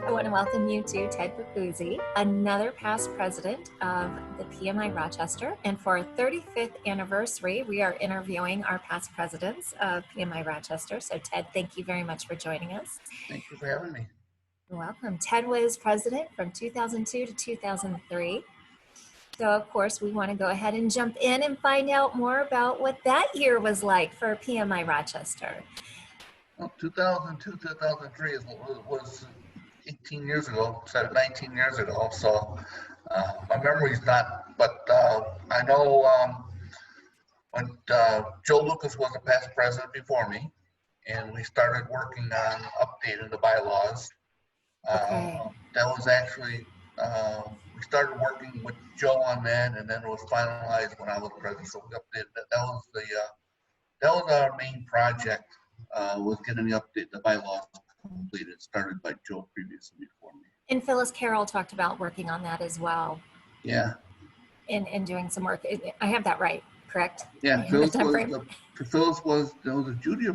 I want to welcome you to Ted Boccuzzi, another past president of the PMI Rochester. And for our 35th anniversary, we are interviewing our past presidents of PMI Rochester. So Ted, thank you very much for joining us. Thank you for having me. You're welcome. Ted was president from 2002 to 2003. So of course, we want to go ahead and jump in and find out more about what that year was like for PMI Rochester. Well, 2002, 2003 was 18 years ago, so 19 years ago. So my memory's not, but I know when Joe Lucas was the past president before me, and we started working on updating the bylaws. Okay. That was actually, we started working with Joe on that, and then it was finalized when I was president. So we updated that. That was our main project. Was getting the bylaws completed, started by Joe previously before me. And Phyllis Carroll talked about working on that as well. Yeah. And doing some work. I have that right, correct? Yeah, Phyllis was Judy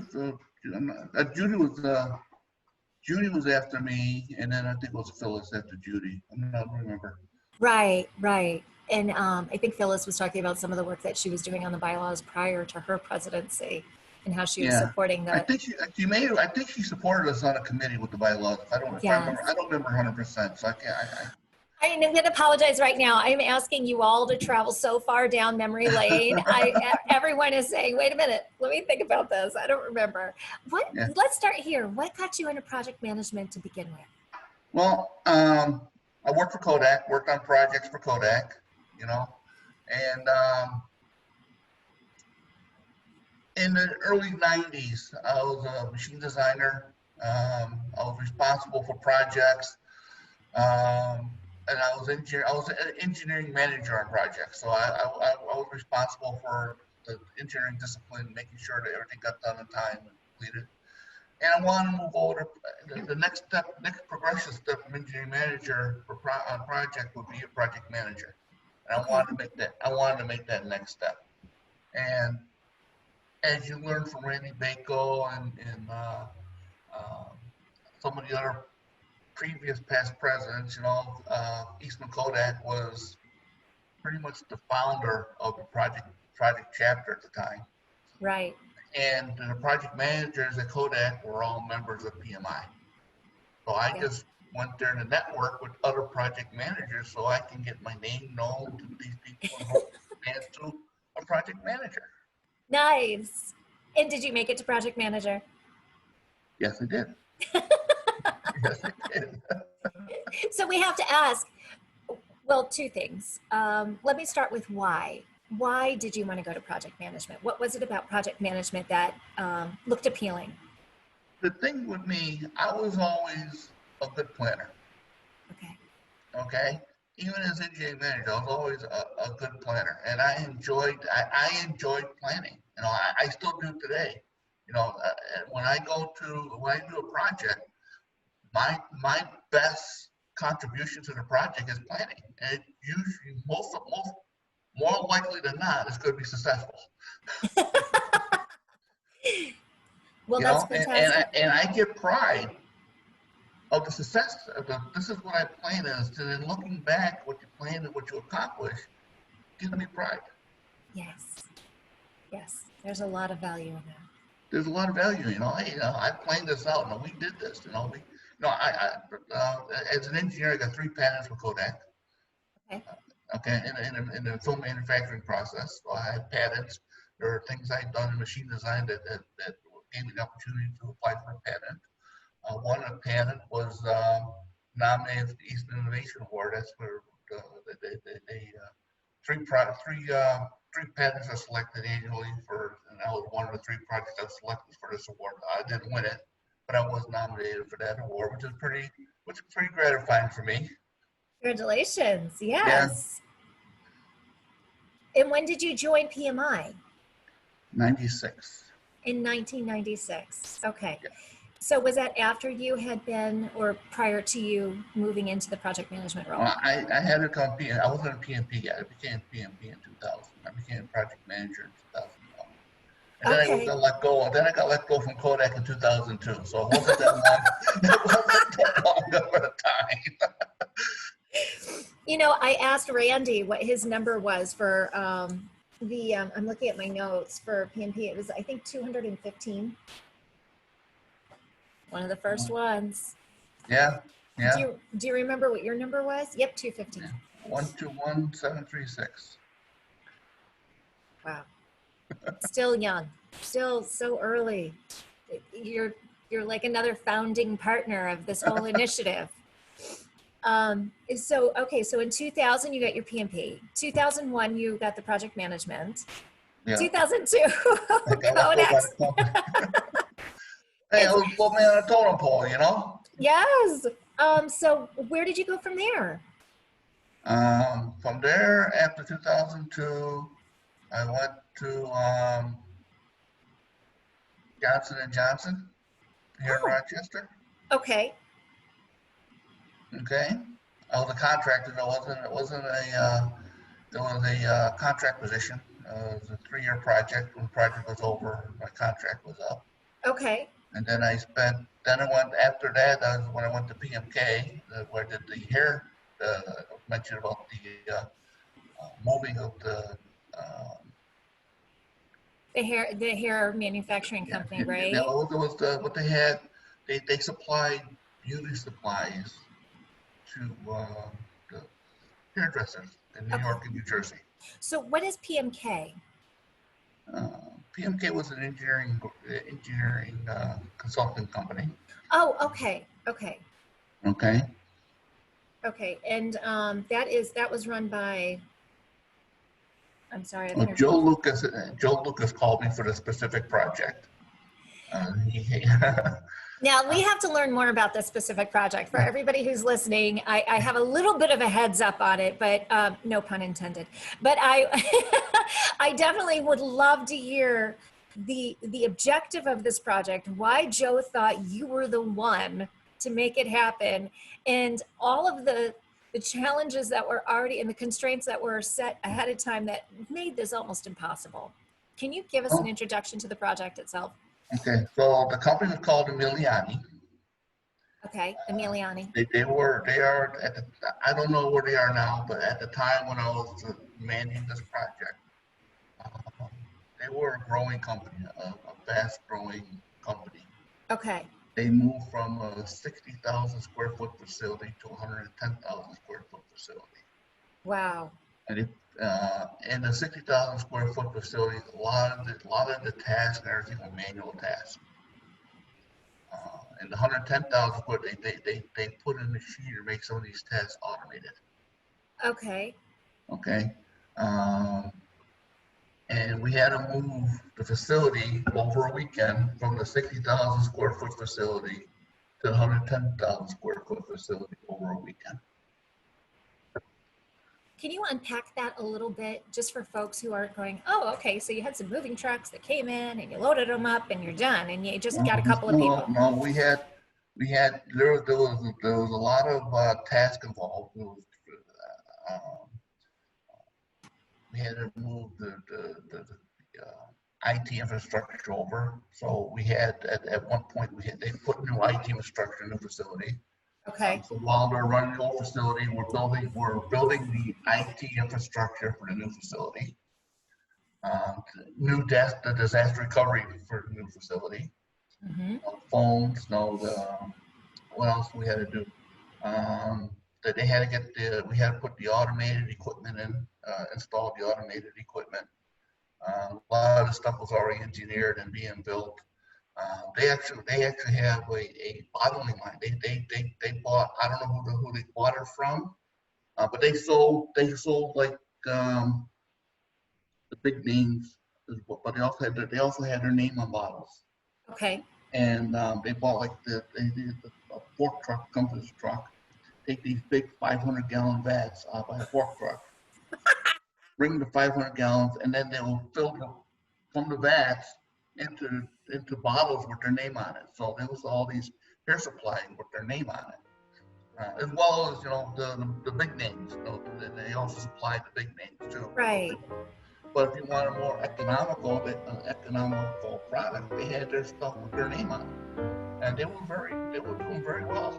Judy was after me, and then I think it was Phyllis after Judy. I don't remember. Right. And I think Phyllis was talking about some of the work that she was doing on the bylaws prior to her presidency and how she was supporting the. I think she supported us on a committee with the bylaws. I don't remember 100%, so I can't. I'm going to apologize right now. I'm asking you all to travel so far down memory lane. Everyone is saying, wait a minute, let me think about this. I don't remember. Let's start here. What got you into project management to begin with? Well, I worked for Kodak, worked on projects for Kodak, and in the early 90s, I was a machine designer. I was responsible for projects. And I was an engineering manager on projects. So I was responsible for the engineering discipline, making sure that everything got done in time and completed. And I wanted to move over to the next progression step from engineering manager on project would be a project manager. And I wanted to make that next step. And as you learn from Randy Bako and some of the other previous past presidents, Eastman Kodak was pretty much the founder of the project chapter at the time. Right. And the project managers at Kodak were all members of PMI. So I just went there to network with other project managers so I can get my name known to these people and to a project manager. Nice. And did you make it to project manager? Yes, I did. Yes, I did. So we have to ask, well, two things. Let me start with why. Why did you want to go to project management? What was it about project management that looked appealing? The thing with me, I was always a good planner. Okay. Even as engineering manager, I was always a good planner, and I enjoyed planning. I still do today. When I do a project, my best contribution to the project is planning, and it usually more likely than not is going to be successful. Well, that's fantastic. And I get pride of the success. This is what I planned, and then looking back, what you planned and what you accomplished gives me pride. Yes. There's a lot of value in that. There's a lot of value. I planned this out. We did this. As an engineer, I got 3 patents with Kodak. Okay. In the film manufacturing process, so I had patents. There are things I've done in machine design that gave me the opportunity to apply for a patent. One of the patent was nominated for the Eastman Innovation Award. That's where three patents are selected annually and I was one of the 3 projects that was selected for this award. I didn't win it, but I was nominated for that award, which is pretty gratifying for me. Congratulations! Yes. Yeah. And when did you join PMI? 96. In 1996. Okay. Yeah. So was that after you had been, or prior to you moving into the project management role? I had to come PM. I wasn't a PMP yet. I became PMP in 2000. I became project manager in 2001. And then I Okay. got let go. Then I got let go from Kodak in 2002. So it wasn't that long. It wasn't that long of a time. You know, I asked Randy what his number was for I'm looking at my notes for PMP. It was, I think, 215. One of the first ones. Yeah, yeah. Do you remember what your number was? Yep, 215. Yeah. 121736. Wow. Still young. Still so early. You're like another founding partner of this whole initiative. So in 2000 you got your PMP. 2001 you got the project management. Yeah. 2002 I got let go by the Codex. company. Hey, I was low man on a totem pole, you know? Yes. So where did you go from there? From there, after 2002, I went to Johnson and Johnson here in Oh, Rochester. okay. Okay, I was a contractor. It was a contract position. It was a 3-year project. When the project was over, my contract was up. Okay. And then I went, after that, that was when I went to PMK, where I did the hair, mentioned about the moving of the, The hair manufacturing yeah, company, that right? was what they had. They supplied beauty supplies to the hairdressers in New Okay. York and New Jersey. So what is PMK? PMK was an engineering consulting company. Oh, okay. Okay. Okay. Okay. And that was run by, I'm sorry, I've Well, never. Joe Lucas called me for the specific project. Now we have to learn more about this specific project. For everybody who's listening, I have a little bit of a heads up on it, but no pun intended. But I definitely would love to hear the objective of this project, why Joe thought you were the one to make it happen, and all of the challenges that were already and the constraints that were set ahead of time that made this almost impossible. Can you give us an Oh, introduction to the project itself? okay, so the company was called Emiliani. Okay, Emiliani. They are at the, I don't know where they are now, but at the time when I was managing this project, um, they were a growing company, a fast growing company. Okay. They moved from a 60,000 square foot facility to 110,000 square foot facility. Wow. And in the 60,000 square foot facility, a lot of the tasks and everything were manual tasks. In the 110,000 square, they put in a machine to make some of these tasks automated. Okay. Okay. Um, and we had to move the facility over a weekend from the 60,000 square foot facility to the 110,000 square foot facility over a weekend. Can you unpack that a little bit just for folks who aren't going, oh, okay, so you had some moving trucks that came in and you loaded them up and you're done and you just got a couple of people. No, there was a lot of tasks involved. Um, we had to move the IT infrastructure over. So we had at one point they put new IT infrastructure in the facility. Okay. So while they're running the old facility, we're building the IT infrastructure for the new facility. The disaster recovery for the new facility. Mm-hmm. Phones, what else we had to do? That they had to we had to put the automated equipment in, install the automated equipment. A lot of the stuff was already engineered and being built. They actually have a bottling line. They bought, I don't know who they bought it from, but they sold like the big names, but they also had their name on bottles. Okay. And they bought like a fork truck comes to this truck, take these big 500-gallon vats by a fork truck, bring the 500 gallons, and then they will fill them from the vats into bottles with their name on it. So there was all these hair supplies with their name on it, as well as the big names. They also supplied the big names too. Right. But if you want a more economical product, they had their stuff with their name on it, and they were doing very well.